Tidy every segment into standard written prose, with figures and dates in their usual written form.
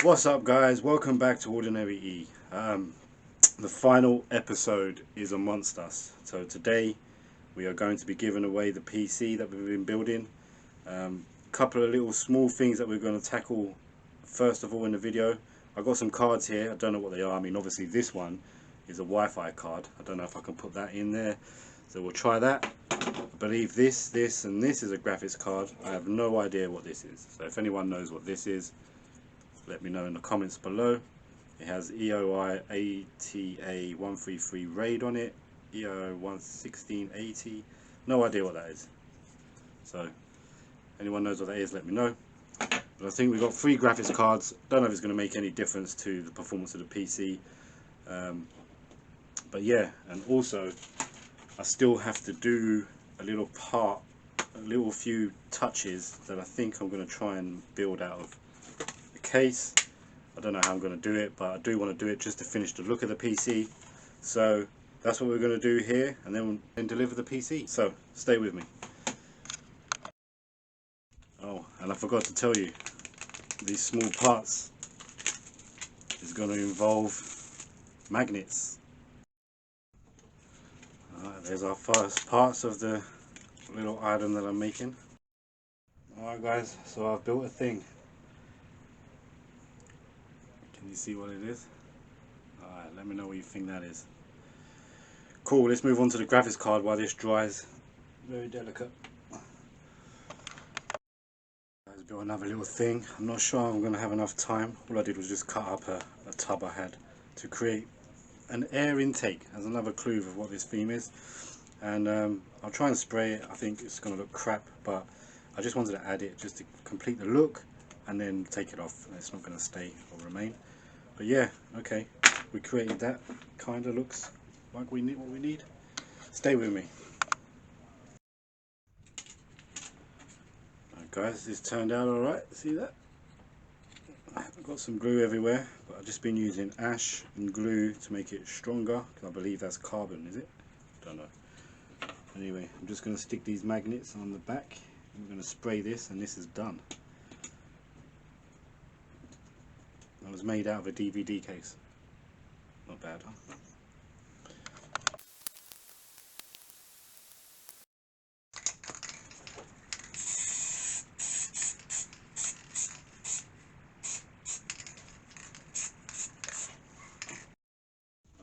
What's up, guys? Welcome back to Ordinary E. The final episode is amongst us. So today we are going to be giving away the PC that we've been building. A couple of little small things that we're going to tackle first of all in the video. I've got some cards here. I don't know what they are. I mean, obviously this one is a Wi-Fi card. I don't know if I can put that in there. So we'll try that. I believe this, and this is a graphics card. I have no idea what this is. So if anyone knows what this is, let me know in the comments below. It has EOI ATA 133 RAID on it, EOI 11680. No idea what that is. So anyone knows what that is, let me know. But I think we've got 3 graphics cards. Don't know if it's going to make any difference to the performance of the PC. But yeah, and also I still have to do a little few touches that I think I'm going to try and build out of case. I don't know how I'm going to do it, but I do want to do it just to finish the look of the PC. So that's what we're going to do here, and then deliver the PC. So stay with me. Oh, and I forgot to tell you, these small parts is going to involve magnets. Alright, there's our first parts of the little item that I'm making. Alright guys, so I've built a thing. Can you see what it is? Alright, let me know what you think that is. Cool, let's move on to the graphics card while this dries. Very delicate. I've built another little thing. I'm not sure I'm going to have enough time. All I did was just cut up a tub I had to create an air intake as another clue of what this theme is. And I'll try and spray it. I think it's going to look crap, but I just wanted to add it just to complete the look and then take it off. It's not going to stay or remain. But yeah, okay, we created that. Kind of looks like we need what we need. Stay with me. Alright guys, this turned out alright. See that? I've got some glue everywhere, but I've just been using ash and glue to make it stronger, because I believe that's carbon, is it? Don't know. Anyway, I'm just going to stick these magnets on the back. I'm going to spray this, and this is done. It was made out of a DVD case. Not bad, huh?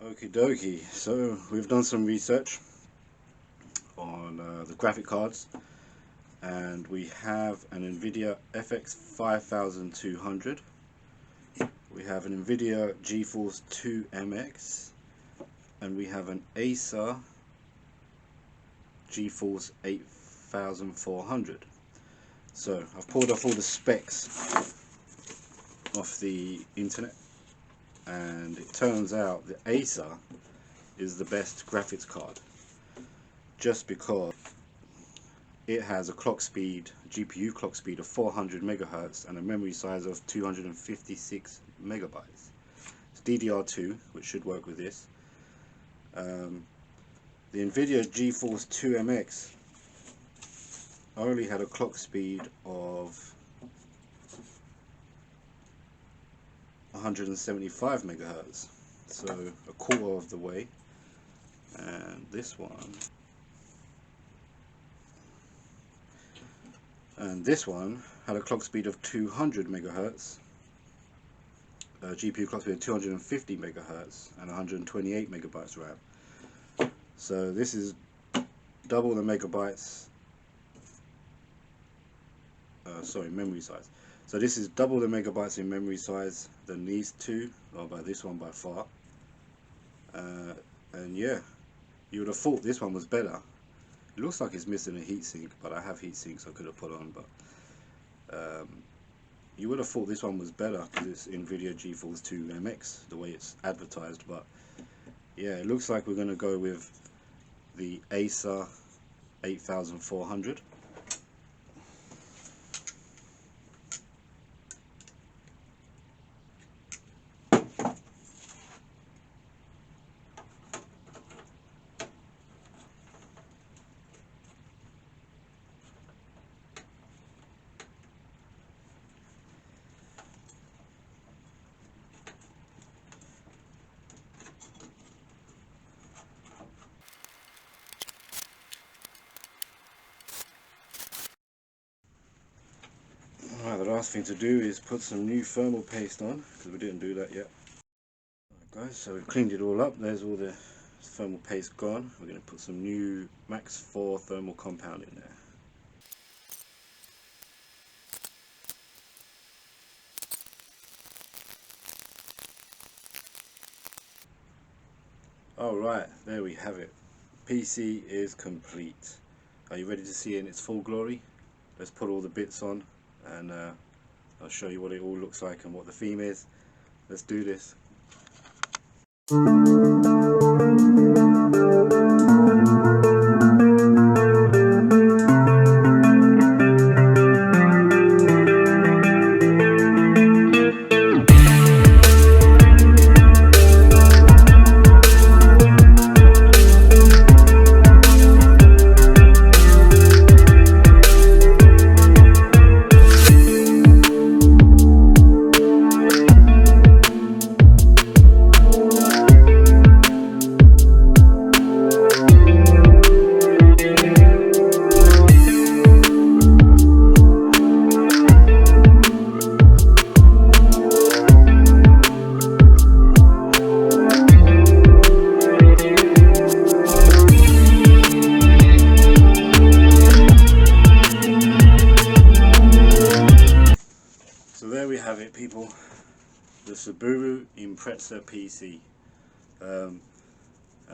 Okie dokie, so we've done some research on the graphic cards, and we have an NVIDIA FX 5200. We have an NVIDIA GeForce 2 MX, and we have an Acer GeForce 8400. So I've pulled off all the specs off the internet, and it turns out the Acer is the best graphics card, just because it has a clock speed, GPU clock speed of 400 megahertz and a memory size of 256 megabytes. It's DDR2, which should work with this. The NVIDIA GeForce 2 MX only had a clock speed of 175 megahertz, so a quarter of the way. And this one had a clock speed of 200 megahertz, GPU clock speed of 250 megahertz and 128 megabytes RAM. So this is double the megabytes, memory size. So this is double the megabytes in memory size than these two, or by this one by far. And yeah, you would have thought this one was better. It looks like it's missing a heatsink, but I have heatsinks I could have put on. But you would have thought this one was better because it's NVIDIA GeForce 2 MX, the way it's advertised. But yeah, it looks like we're going to go with the Acer 8400. last thing to do is put some new thermal paste on, because we didn't do that yet. Right, guys, so we've cleaned it all up. There's all the thermal paste gone. We're going to put some new Max 4 thermal compound in there. Alright, there we have it. PC is complete. Are you ready to see it in its full glory? Let's put all the bits on and I'll show you what it all looks like and what the theme is. Let's do this. So there we have it, people, the Subaru Impreza PC. And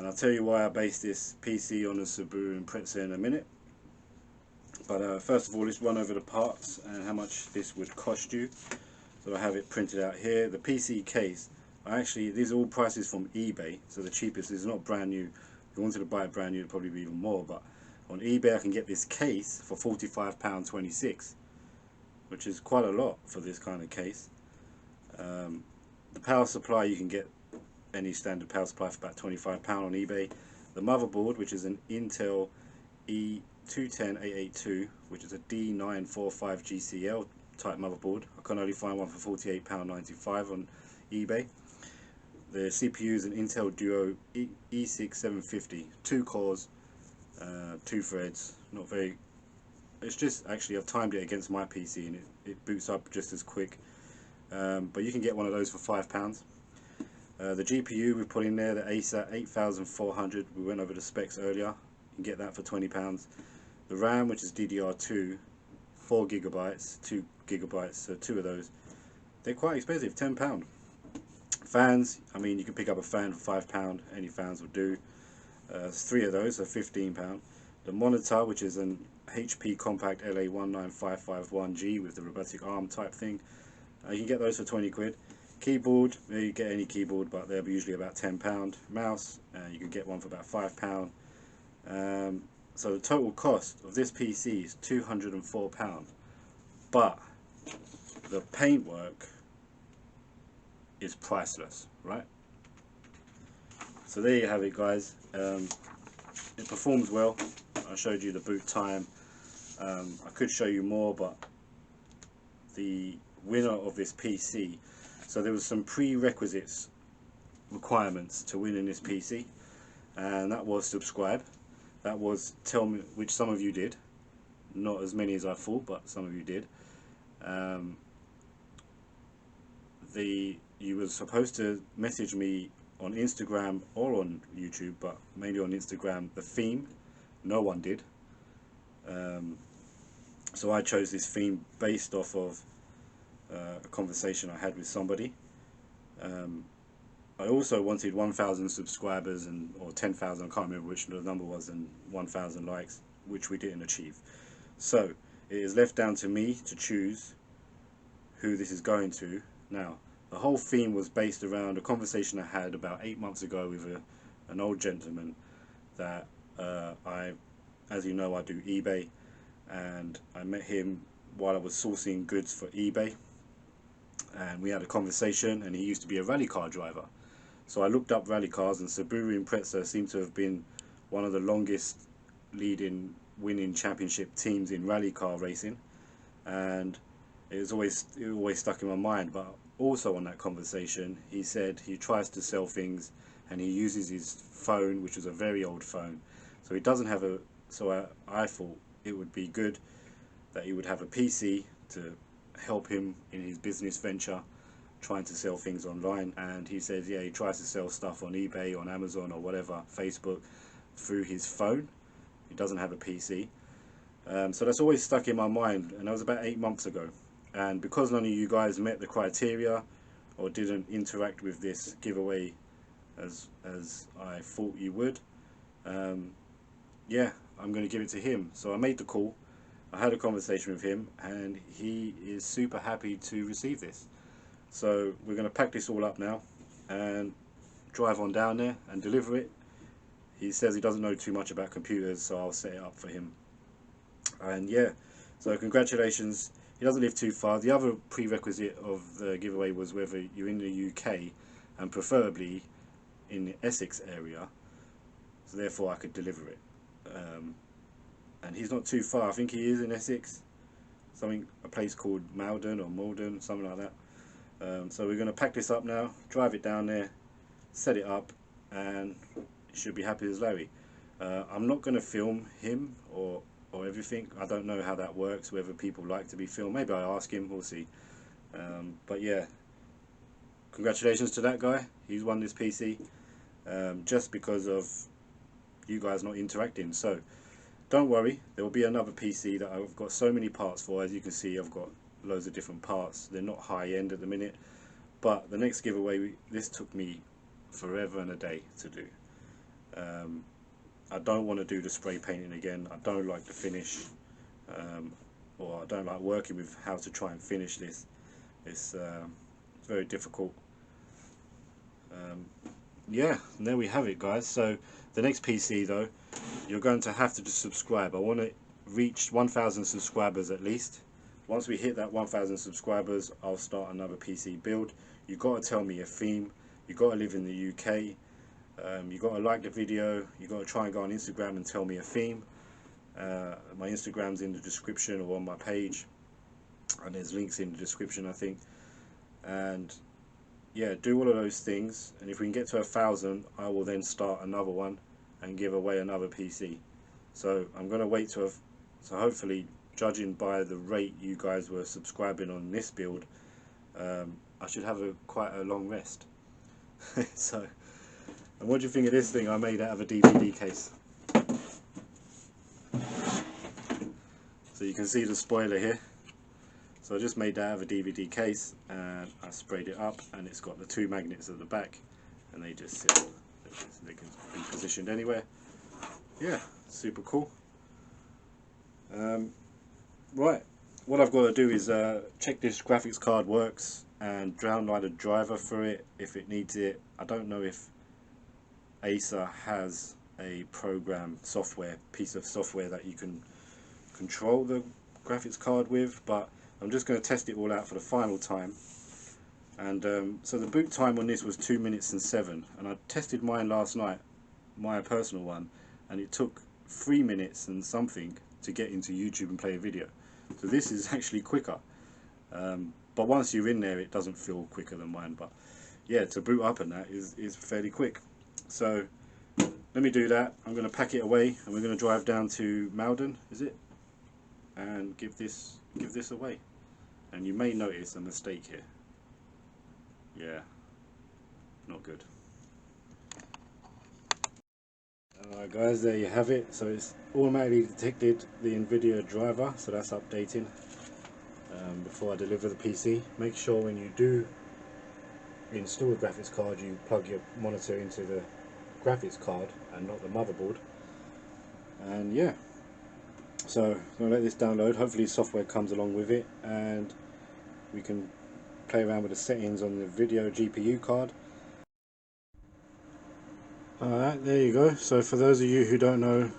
I'll tell you why I based this PC on the Subaru Impreza in a minute. But first of all, let's run over the parts and how much this would cost you. So I have it printed out here. The PC case, these are all prices from eBay, so the cheapest is not brand new. If you wanted to buy it brand new, it'd probably be even more, but on eBay I can get this case for £45.26. which is quite a lot for this kind of case. The power supply, you can get any standard power supply for about £25 on eBay. The motherboard, which is an Intel E210882, which is a D945 GCL type motherboard. I can only find one for £48.95 on eBay. The CPU is an Intel Duo E6750, 2 cores, 2 threads, not very. It's just, actually I've timed it against my PC and it boots up just as quick, but you can get one of those for £5. The GPU we put in there, the Acer 8400, we went over the specs earlier, you can get that for £20. The RAM, which is DDR2, 4GB, 2GB, so 2 of those, they're quite expensive, £10. Fans, I mean, you can pick up a fan for £5, any fans will do. 3 of those, so £15. The monitor, which is an HP Compact LA19551G with the robotic arm type thing, you can get those for 20 quid. Keyboard, you get any keyboard, but they're usually about £10. Mouse, you can get one for about £5. So the total cost of this PC is £204, but the paintwork is priceless, right? So there you have it, guys. It performs well. I showed you the boot time. I could show you more, but the winner of this PC, so there was some prerequisites requirements to win in this PC, and that was subscribe, that was tell me, which some of you did, not as many as I thought, but some of you did. You were supposed to message me on Instagram or on YouTube, but mainly on Instagram, the theme. No one did. So I chose this theme based off of a conversation I had with somebody. I also wanted 1,000 subscribers or 10,000, I can't remember which the number was, and 1,000 likes, which we didn't achieve. So it is left down to me to choose who this is going to. Now, the whole theme was based around a conversation I had about 8 months ago with an old gentleman that as you know, I do eBay, and I met him while I was sourcing goods for eBay, and we had a conversation, and he used to be a rally car driver. So I looked up rally cars, and Subaru Impreza seemed to have been one of the longest winning championship teams in rally car racing, and it always stuck in my mind. But also on that conversation, he said he tries to sell things and he uses his phone, which was a very old phone, so he doesn't have I thought it would be good that he would have a PC to help him in his business venture, trying to sell things online. And he says, yeah, he tries to sell stuff on eBay, on Amazon, or whatever, Facebook, through his phone. He doesn't have a PC. So that's always stuck in my mind, and that was about 8 months ago. And because none of you guys met the criteria or didn't interact with this giveaway as I thought you would, yeah, I'm going to give it to him. So I made the call, I had a conversation with him, and he is super happy to receive this. So we're going to pack this all up now and drive on down there and deliver it. He says he doesn't know too much about computers, so I'll set it up for him. And yeah, so congratulations. He doesn't live too far. The other prerequisite of the giveaway was whether you're in the UK, and preferably in the Essex area, so therefore I could deliver it. And he's not too far. I think he is in Essex, a place called Malden or Malden, something like that. So we're going to pack this up now, drive it down there, set it up, and it should be happy as Larry. I'm not going to film him or everything. I don't know how that works, whether people like to be filmed. Maybe I ask him, we'll see. But yeah, congratulations to that guy. He's won this PC just because of you guys not interacting. So don't worry, there will be another PC that I've got so many parts for. As you can see, I've got loads of different parts. They're not high end at the minute, but the next giveaway, this took me forever and a day to do. I don't want to do the spray painting again. I don't like the finish, or I don't like working with how to try and finish this. It's very difficult. Yeah, and there we have it, guys. So the next PC though, you're going to have to just subscribe. I want to reach 1,000 subscribers at least. Once we hit that 1,000 subscribers, I'll start another PC build. You've got to tell me a theme. You've got to live in the UK. You got to like the video. You got to try and go on Instagram and tell me a theme. My Instagram's in the description or on my page, and there's links in the description, I think. And yeah, do all of those things, and if we can get to 1,000, I will then start another one and give away another PC. So I'm going to wait to so hopefully, judging by the rate you guys were subscribing on this build, I should have quite a long rest. So, and what do you think of this thing I made out of a DVD case? So you can see the spoiler here. So I just made that out of a DVD case, and I sprayed it up, and it's got the 2 magnets at the back, and they just sit, they can be positioned anywhere. Yeah, super cool. Right, what I've got to do is check this graphics card works and download a driver for it if it needs it. I don't know if Acer has a piece of software that you can control the graphics card with, but I'm just going to test it all out for the final time. And so the boot time on this was 2 minutes and 7, and I tested mine last night, my personal one, and it took 3 minutes and something to get into YouTube and play a video. So this is actually quicker, but once you're in there it doesn't feel quicker than mine. But yeah, to boot up and that is fairly quick. So let me do that. I'm going to pack it away, and we're going to drive down to Malden, is it, and give this away. And you may notice a mistake here. Yeah, not good. Alright guys, there you have it. So it's automatically detected the NVIDIA driver, so that's updating before I deliver the PC. Make sure when you do install a graphics card, you plug your monitor into the graphics card and not the motherboard. And yeah, so I'm going to let this download. Hopefully software comes along with it, and we can play around with the settings on the video GPU card. Alright, there you go. So for those of you who don't know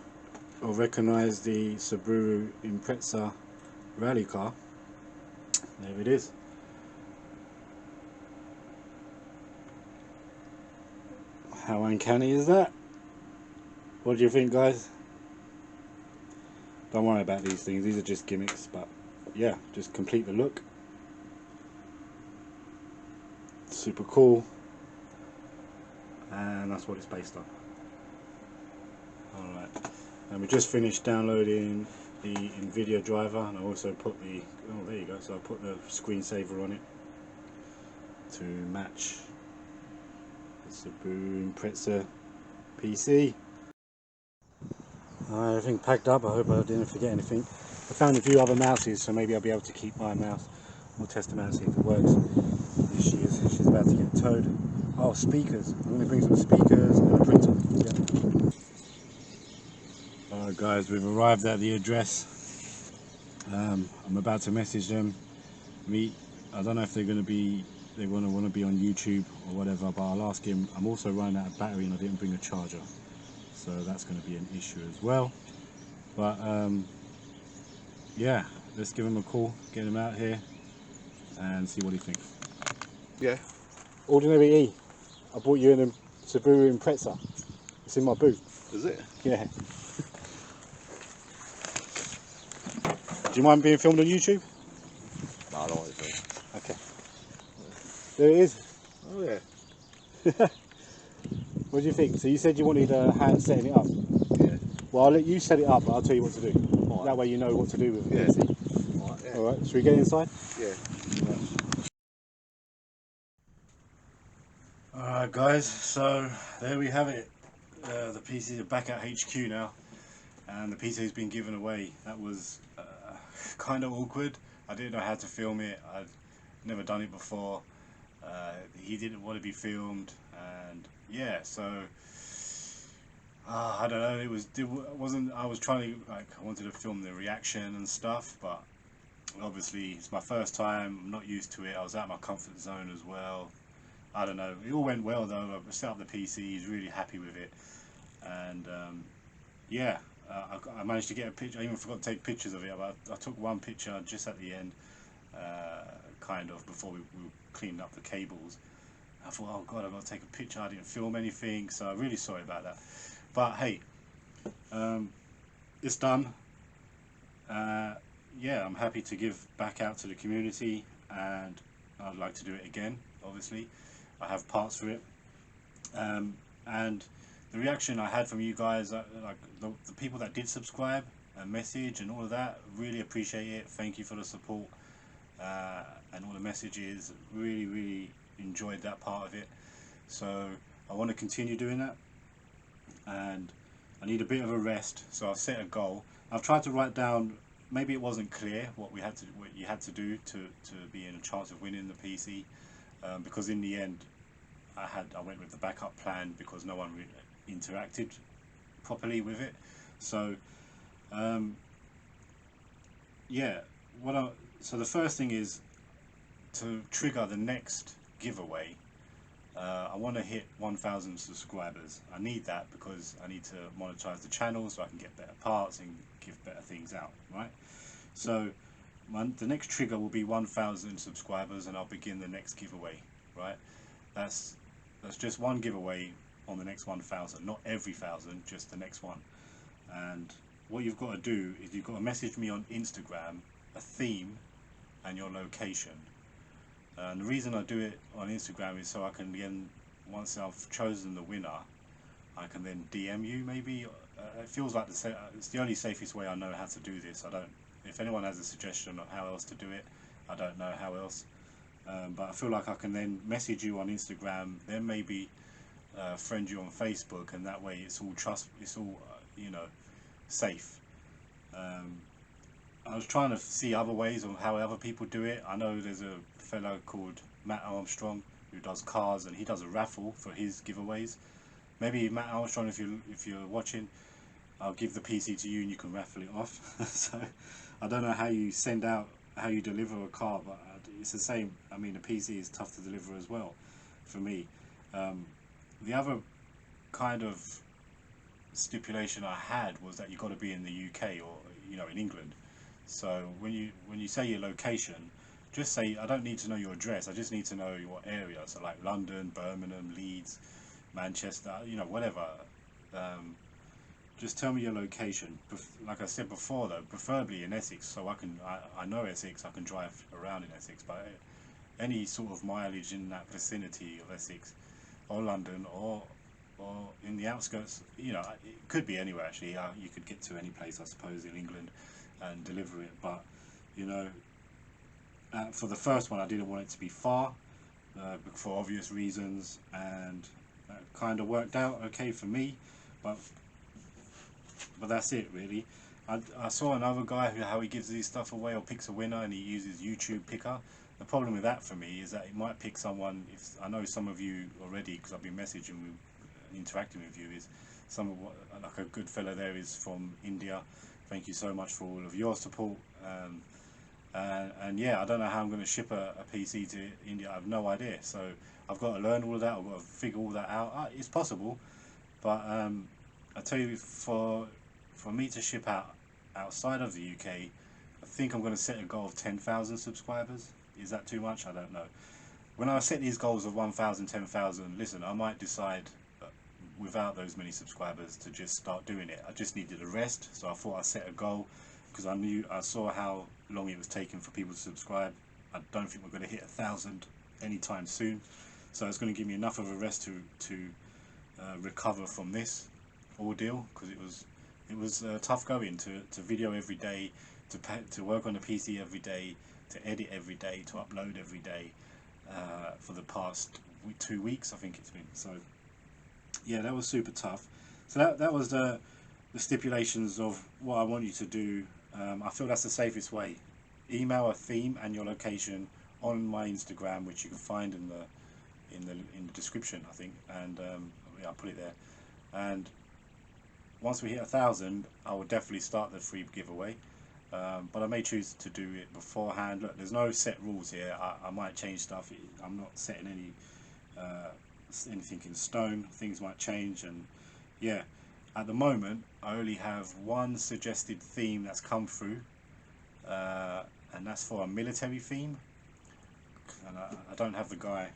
or recognize the Subaru Impreza rally car, there it is. How uncanny is that? What do you think, guys? Don't worry about these things, these are just gimmicks, but yeah, just complete the look. Super cool. And that's what it's based on. Alright, and we just finished downloading the NVIDIA driver, and I also put the, oh there you go, so I put the screensaver on it to match the Subaru Impreza PC. Everything packed up. I hope I didn't forget anything. I found a few other mouses, so maybe I'll be able to keep my mouse. We'll test them out and see if it works. There she is. She's about to get towed. Oh, speakers. I'm going to bring some speakers and a printer. Yeah. Alright guys, we've arrived at the address. I'm about to message them. I don't know if they're going to be, they want to be on YouTube or whatever, but I'll ask him. I'm also running out of battery and I didn't bring a charger, so that's going to be an issue as well. But yeah, let's give him a call, get him out here and see what he thinks. Yeah. Ordinary E, I bought you in a Subaru Impreza. It's in my boot. Is it? Yeah. Do you mind being filmed on YouTube? No, I don't want it. Okay. There it is. Oh yeah. What do you think? So you said you wanted a hand setting it up. Yeah. Well, I'll let you set it up, but I'll tell you what to do. Right. That way you know what to do with it. Yeah. PC. Right, yeah. Alright, should we get inside? Yeah. Alright guys, so there we have it. The PC are back at HQ now, and the PC has been given away. That was kind of awkward. I didn't know how to film it. I'd never done it before. He didn't want to be filmed, and yeah, so I don't know. It wasn't. I was trying to I wanted to film the reaction and stuff, but obviously it's my first time. I'm not used to it. I was out of my comfort zone as well. I don't know. It all went well though. I set up the PC. He's really happy with it, and yeah, I managed to get a picture. I even forgot to take pictures of it. But I took one picture just at the end, kind of before we cleaned up the cables. I thought, oh god, I've got to take a picture. I didn't film anything, so I'm really sorry about that. But hey, it's done. Yeah, I'm happy to give back out to the community, and I'd like to do it again. Obviously, I have parts for it, and the reaction I had from you guys, like the people that did subscribe and message and all of that, really appreciate it. Thank you for the support and all the messages. Really enjoyed that part of it. So I want to continue doing that, and I need a bit of a rest. So I've set a goal. I've tried to write down. Maybe it wasn't clear what you had to do to be in a chance of winning the PC, because in the end I went with the backup plan because no one interacted properly with it. So yeah, so the first thing is to trigger the next giveaway. I want to hit 1,000 subscribers. I need that because I need to monetize the channel so I can get better parts and give better things out, right? So the next trigger will be 1,000 subscribers, and I'll begin the next giveaway, right? That's just one giveaway on the next 1,000, not every 1,000, just the next one. And what you've got to do is you've got to message me on Instagram a theme and your location. And the reason I do it on Instagram is so I can then, once I've chosen the winner, I can then DM you maybe. It feels like it's the only safest way I know how to do this. If anyone has a suggestion on how else to do it, I don't know how else. But I feel like I can then message you on Instagram, then maybe friend you on Facebook, and that way it's all you know, safe. I was trying to see other ways of how other people do it. I know there's a fellow called Matt Armstrong who does cars, and he does a raffle for his giveaways. Maybe Matt Armstrong, if you're watching, I'll give the PC to you and you can raffle it off. So I don't know how you deliver a car, but it's the same. I mean, a PC is tough to deliver as well for me. The other kind of stipulation I had was that you've got to be in the UK or in England. So when you say your location, just say, I don't need to know your address, I just need to know your area. So like London, Birmingham, Leeds, Manchester, whatever. Just tell me your location. Like I said before though, preferably in Essex, so I know Essex, I can drive around in Essex, but any sort of mileage in that vicinity of Essex or London or in the outskirts, it could be anywhere actually. You could get to any place, I suppose, in England. and deliver it. But you know, for the first one I didn't want it to be far, for obvious reasons, and that kind of worked out okay for me. But that's it really. I saw another guy how he gives these stuff away or picks a winner and he uses YouTube picker. The problem with that for me is that it might pick someone. If I know some of you already, because I've been messaging with, interacting with you, is some of what, like a good fella there is from India. Thank you so much for all of your support. And yeah, I don't know how I'm going to ship a PC to India. I have no idea. So I've got to learn all of that. I've got to figure all that out. It's possible, but I tell you, for me to ship out outside of the UK, I think I'm going to set a goal of 10,000 subscribers. Is that too much? I don't know. When I set these goals of 1,000, 10,000, listen, I might decide without those many subscribers to just start doing it. I just needed a rest, so I thought I'd set a goal, because I saw how long it was taking for people to subscribe. I don't think we're going to hit 1,000 anytime soon, so it's going to give me enough of a rest to recover from this ordeal, because it was tough going to video every day, to work on the PC every day, to edit every day, to upload every day, for the past 2 weeks I think it's been. So yeah, that was super tough. So that was the stipulations of what I want you to do. I feel that's the safest way. Email a theme and your location on my Instagram, which you can find in the description, I think, and yeah, I'll put it there. And once we hit 1,000, I will definitely start the free giveaway. But I may choose to do it beforehand. Look, there's no set rules here. I might change stuff. I'm not setting anything in stone. Things might change, and yeah, at the moment I only have one suggested theme that's come through, and that's for a military theme. And I don't have the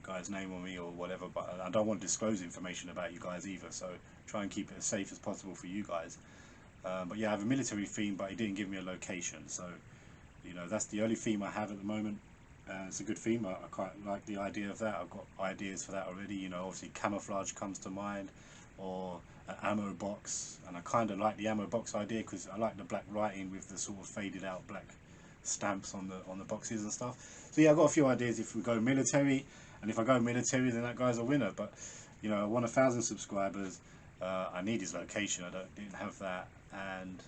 guy's name on me or whatever, but I don't want to disclose information about you guys either, so try and keep it as safe as possible for you guys. But yeah, I have a military theme, but he didn't give me a location, so you know, that's the only theme I have at the moment. It's a good theme. I quite like the idea of that. I've got ideas for that already. You know, obviously camouflage comes to mind, or an ammo box, and I kind of like the ammo box idea because I like the black writing with the sort of faded out black stamps on the boxes and stuff. So yeah, I've got a few ideas if we go military, and if I go military, then that guy's a winner. But you know, I want 1,000 subscribers. I need his location. Didn't have that, and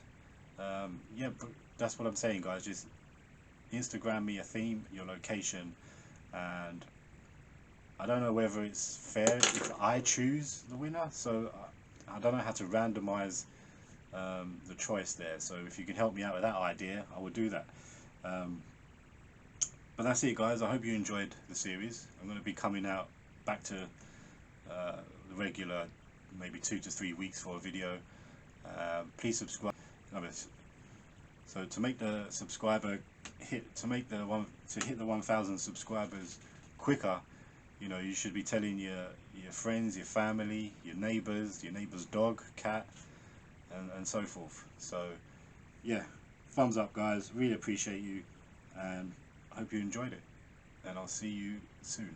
yeah, but that's what I'm saying, guys. Just Instagram me a theme, your location, and I don't know whether it's fair if I choose the winner. So I don't know how to randomize the choice there. So if you can help me out with that idea, I will do that. But that's it, guys. I hope you enjoyed the series. I'm going to be coming out back to the regular, maybe 2 to 3 weeks for a video. Please subscribe. So to make the subscriber hit the 1,000 subscribers quicker, you know, you should be telling your friends, your family, your neighbor's dog, cat, and so forth. So yeah, thumbs up, guys. Really appreciate you, and I hope you enjoyed it, and I'll see you soon.